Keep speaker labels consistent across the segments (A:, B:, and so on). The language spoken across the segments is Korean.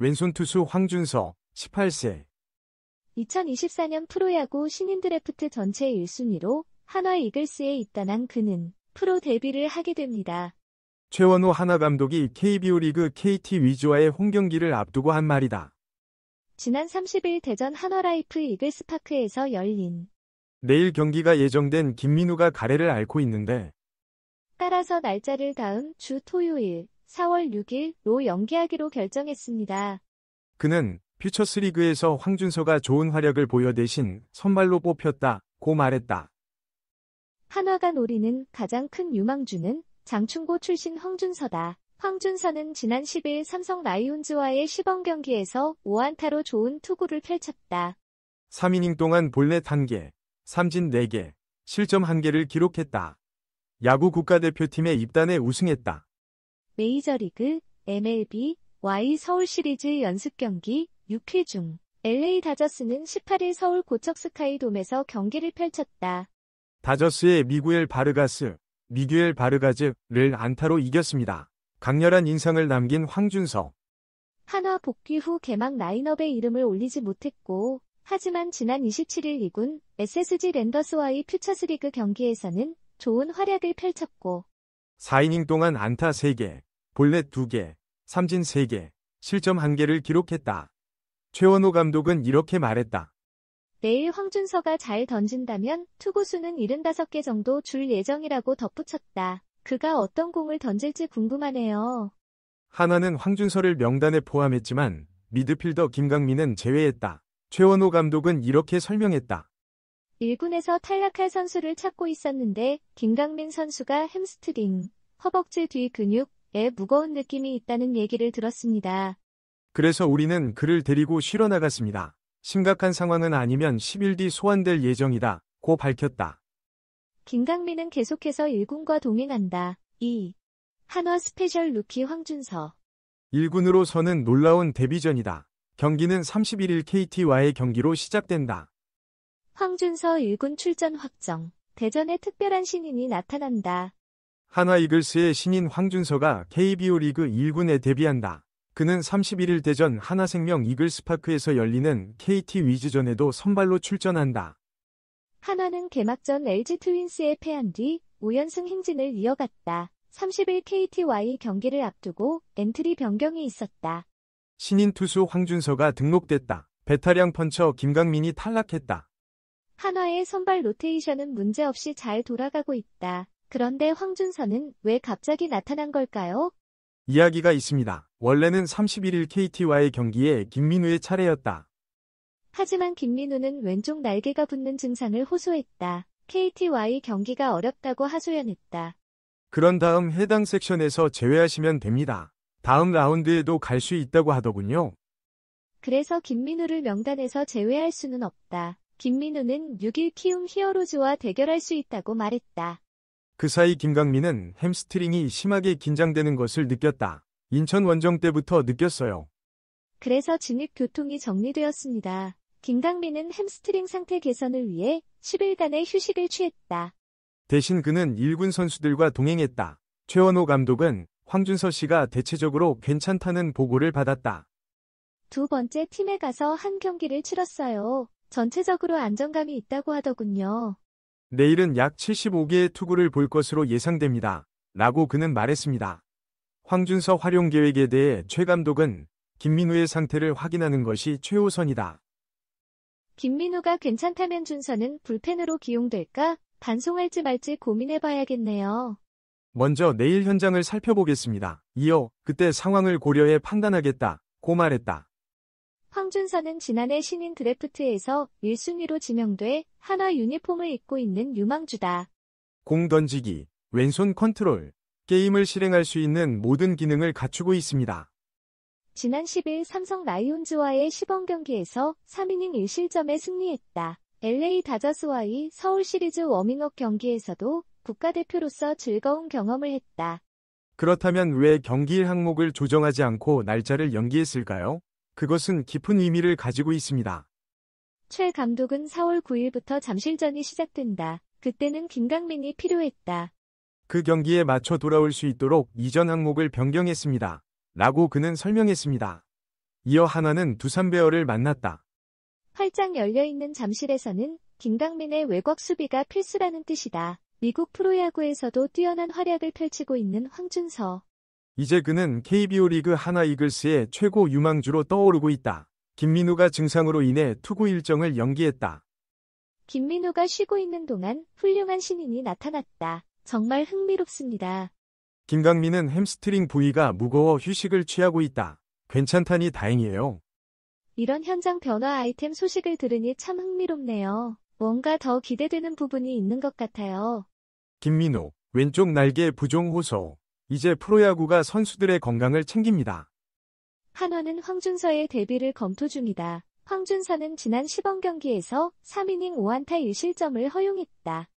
A: 왼손 투수 황준서, 18세.
B: 2024년 프로야구 신인 드래프트 전체 1순위로 한화 이글스에 입단한 그는 프로 데뷔를 하게 됩니다.
A: 최원호 한화 감독이 KBO 리그 KT 위즈와의 홈경기를 앞두고 한 말이다.
B: 지난 30일 대전 한화라이프 이글스파크에서 열린
A: 내일 경기가 예정된 김민우가 가래를 앓고 있는데
B: 따라서 날짜를 다음 주 토요일 4월 6일로 연기하기로 결정했습니다.
A: 그는 퓨처스리그에서 황준서가 좋은 활약을 보여 대신 선발로 뽑혔다고 말했다.
B: 한화가 노리는 가장 큰 유망주는 장충고 출신 황준서다. 황준서는 지난 10일 삼성 라이온즈와의 시범 경기에서 5안타로 좋은 투구를 펼쳤다.
A: 3이닝 동안 볼넷 1개, 삼진 4개, 실점 1개를 기록했다. 야구 국가대표팀에 입단해 우승했다.
B: 메이저리그, MLB, Y 서울시리즈 연습 경기 6회 중 LA 다저스는 18일 서울 고척 스카이돔에서 경기를 펼쳤다.
A: 다저스의 미구엘 바르가즈를 안타로 이겼습니다. 강렬한 인상을 남긴 황준서.
B: 한화 복귀 후 개막 라인업에 이름을 올리지 못했고, 하지만 지난 27일 2군 SSG 랜더스와의 퓨처스리그 경기에서는 좋은 활약을 펼쳤고
A: 4이닝 동안 안타 3개, 볼넷 2개, 삼진 3개, 실점 1개를 기록했다. 최원호 감독은 이렇게 말했다.
B: 내일 황준서가 잘 던진다면 투구수는 75개 정도 줄 예정이라고 덧붙였다. 그가 어떤 공을 던질지 궁금하네요.
A: 한화는 황준서를 명단에 포함했지만 미드필더 김강민은 제외했다. 최원호 감독은 이렇게 설명했다.
B: 1군에서 탈락할 선수를 찾고 있었는데 김강민 선수가 햄스트링, 허벅지 뒤 근육에 무거운 느낌이 있다는 얘기를 들었습니다.
A: 그래서 우리는 그를 데리고 쉬러 나갔습니다. 심각한 상황은 아니면 10일 뒤 소환될 예정이다. 고 밝혔다.
B: 김강민은 계속해서 1군과 동행한다. 2. 한화 스페셜 루키 황준서.
A: 1군으로서는 놀라운 데뷔전이다. 경기는 31일 KT와의 경기로 시작된다.
B: 황준서 1군 출전 확정. 대전에 특별한 신인이 나타난다.
A: 한화 이글스의 신인 황준서가 KBO 리그 1군에 데뷔한다. 그는 31일 대전 하나생명 이글스파크에서 열리는 KT 위즈전에도 선발로 출전한다.
B: 한화는 개막전 LG 트윈스에 패한 뒤 5연승 행진을 이어갔다. 30일 KT와의 경기를 앞두고 엔트리 변경이 있었다.
A: 신인 투수 황준서가 등록됐다. 배타량 펀처 김강민이 탈락했다.
B: 한화의 선발 로테이션은 문제없이 잘 돌아가고 있다. 그런데 황준서는 왜 갑자기 나타난 걸까요?
A: 이야기가 있습니다. 원래는 31일 KT와의 경기에 김민우의 차례였다.
B: 하지만 김민우는 왼쪽 날개가 붓는 증상을 호소했다. KT와의 경기가 어렵다고 하소연했다.
A: 그런 다음 해당 섹션에서 제외하시면 됩니다. 다음 라운드에도 갈 수 있다고 하더군요.
B: 그래서 김민우를 명단에서 제외할 수는 없다. 김민우는 6일 키움 히어로즈와 대결할 수 있다고 말했다.
A: 그 사이 김강민은 햄스트링이 심하게 긴장되는 것을 느꼈다. 인천 원정 때부터 느꼈어요.
B: 그래서 진입 교통이 정리되었습니다. 김강민은 햄스트링 상태 개선을 위해 10일간의 휴식을 취했다.
A: 대신 그는 1군 선수들과 동행했다. 최원호 감독은 황준서 씨가 대체적으로 괜찮다는 보고를 받았다.
B: 두 번째 팀에 가서 한 경기를 치렀어요. 전체적으로 안정감이 있다고 하더군요.
A: 내일은 약 75개의 투구를 볼 것으로 예상됩니다. 라고 그는 말했습니다. 황준서 활용 계획에 대해 최 감독은 김민우의 상태를 확인하는 것이 최우선이다.
B: 김민우가 괜찮다면 준서는 불펜으로 기용될까? 반송할지 말지 고민해봐야겠네요.
A: 먼저 내일 현장을 살펴보겠습니다. 이어 그때 상황을 고려해 판단하겠다. 고 말했다.
B: 황준서는 지난해 신인 드래프트에서 1순위로 지명돼 한화 유니폼을 입고 있는 유망주다.
A: 공 던지기, 왼손 컨트롤, 게임을 실행할 수 있는 모든 기능을 갖추고 있습니다.
B: 지난 10일 삼성 라이온즈와의 시범 경기에서 3이닝 1실점에 승리했다. LA 다저스와의 서울 시리즈 워밍업 경기에서도 국가대표로서 즐거운 경험을 했다.
A: 그렇다면 왜 경기일 항목을 조정하지 않고 날짜를 연기했을까요? 그것은 깊은 의미를 가지고 있습니다.
B: 최 감독은 4월 9일부터 잠실전이 시작된다. 그때는 김강민이 필요했다.
A: 그 경기에 맞춰 돌아올 수 있도록 이전 항목을 변경했습니다. 라고 그는 설명했습니다. 이어 한화는 두산베어를 만났다.
B: 활짝 열려있는 잠실에서는 김강민의 외곽 수비가 필수라는 뜻이다. 미국 프로야구에서도 뛰어난 활약을 펼치고 있는 황준서.
A: 이제 그는 KBO 리그 한화 이글스의 최고 유망주로 떠오르고 있다. 김민우가 증상으로 인해 투구 일정을 연기했다.
B: 김민우가 쉬고 있는 동안 훌륭한 신인이 나타났다. 정말 흥미롭습니다.
A: 김강민은 햄스트링 부위가 무거워 휴식을 취하고 있다. 괜찮다니 다행이에요.
B: 이런 현장 변화 아이템 소식을 들으니 참 흥미롭네요. 뭔가 더 기대되는 부분이 있는 것 같아요.
A: 김민우, 왼쪽 날개 부종 호소. 이제 프로야구가 선수들의 건강을 챙깁니다.
B: 한화는 황준서의 데뷔를 검토 중이다. 황준서는 지난 시범 경기에서 3이닝 5안타 1실점을 허용했다.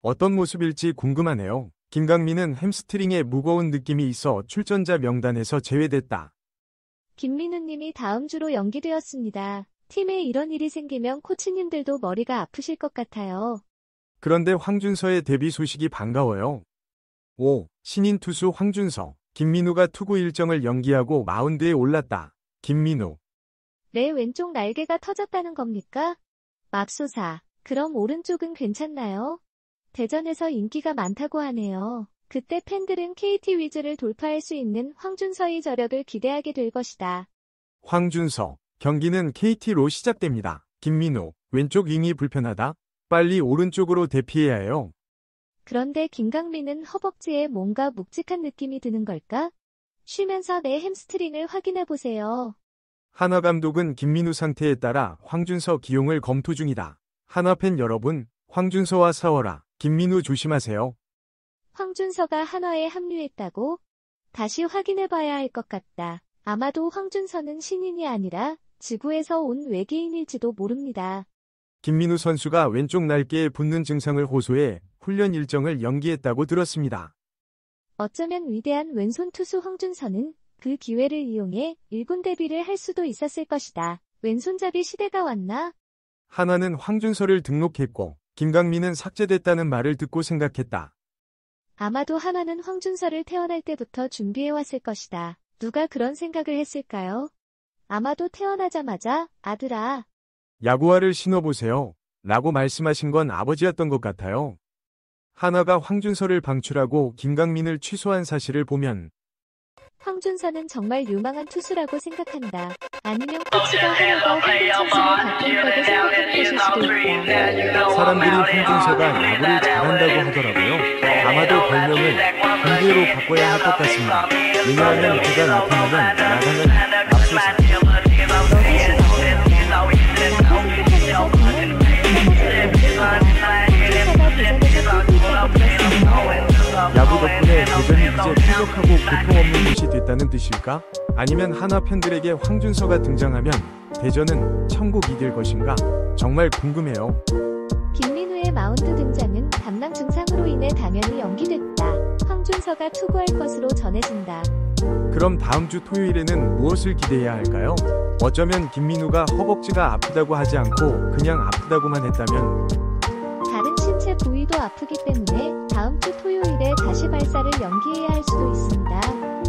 A: 어떤 모습일지 궁금하네요. 김강민은 햄스트링에 무거운 느낌이 있어 출전자 명단에서 제외됐다.
B: 김민우님이 다음 주로 연기되었습니다. 팀에 이런 일이 생기면 코치님들도 머리가 아프실 것 같아요.
A: 그런데 황준서의 데뷔 소식이 반가워요. 5. 신인 투수 황준서. 김민우가 투구 일정을 연기하고 마운드에 올랐다. 김민우.
B: 내 왼쪽 날개가 터졌다는 겁니까? 맙소사. 그럼 오른쪽은 괜찮나요? 대전에서 인기가 많다고 하네요. 그때 팬들은 KT 위즈를 돌파할 수 있는 황준서의 저력을 기대하게 될 것이다.
A: 황준서. 경기는 KT로 시작됩니다. 김민우. 왼쪽 윙이 불편하다. 빨리 오른쪽으로 대피해야 해요.
B: 그런데 김강민은 허벅지에 뭔가 묵직한 느낌이 드는 걸까? 쉬면서 내 햄스트링을 확인해 보세요.
A: 한화 감독은 김민우 상태에 따라 황준서 기용을 검토 중이다. 한화 팬 여러분, 황준서와 싸워라. 김민우 조심하세요.
B: 황준서가 한화에 합류했다고? 다시 확인해 봐야 할 것 같다. 아마도 황준서는 신인이 아니라 지구에서 온 외계인일지도 모릅니다.
A: 김민우 선수가 왼쪽 날개에 붓는 증상을 호소해 훈련 일정을 연기했다고 들었습니다.
B: 어쩌면 위대한 왼손 투수 황준서는 그 기회를 이용해 1군 데뷔를 할 수도 있었을 것이다. 왼손잡이 시대가 왔나?
A: 한화는 황준서를 등록했고 김강민은 삭제됐다는 말을 듣고 생각했다.
B: 아마도 한화는 황준서를 태어날 때부터 준비해왔을 것이다. 누가 그런 생각을 했을까요? 아마도 태어나자마자 아들아.
A: 야구화를 신어보세요. 라고 말씀하신 건 아버지였던 것 같아요. 한화가 황준서를 방출하고 김강민을 취소한 사실을 보면
B: 황준서는 정말 유망한 투수라고 생각한다. 아니면 코치가 한화가 황준서를 바꾼다고 생각하는 것일 수도 있다.
A: 사람들이 황준서가 야구를 잘한다고 하더라고요. 아마도 별명을 군대로 바꿔야 할 것 같습니다. 왜냐하면 그가 나타나면 야구는 맙소사. 야구 덕분에 대전이 이제 쾌적하고 고통 없는 곳이 됐다는 뜻일까? 아니면 한화 팬들에게 황준서가 등장하면 대전은 천국이 될 것인가? 정말 궁금해요.
B: 김민우의 마운드 등장은 담낭 증상으로 인해 당연히 연기됐다. 황준서가 투구할 것으로 전해진다.
A: 그럼 다음 주 토요일에는 무엇을 기대해야 할까요? 어쩌면 김민우가 허벅지가 아프다고 하지 않고 그냥 아프다고만 했다면
B: 다른 신체 부위도 아프기 때문에 다음 주 토요일에 다시 발사를 연기해야 할 수도 있습니다.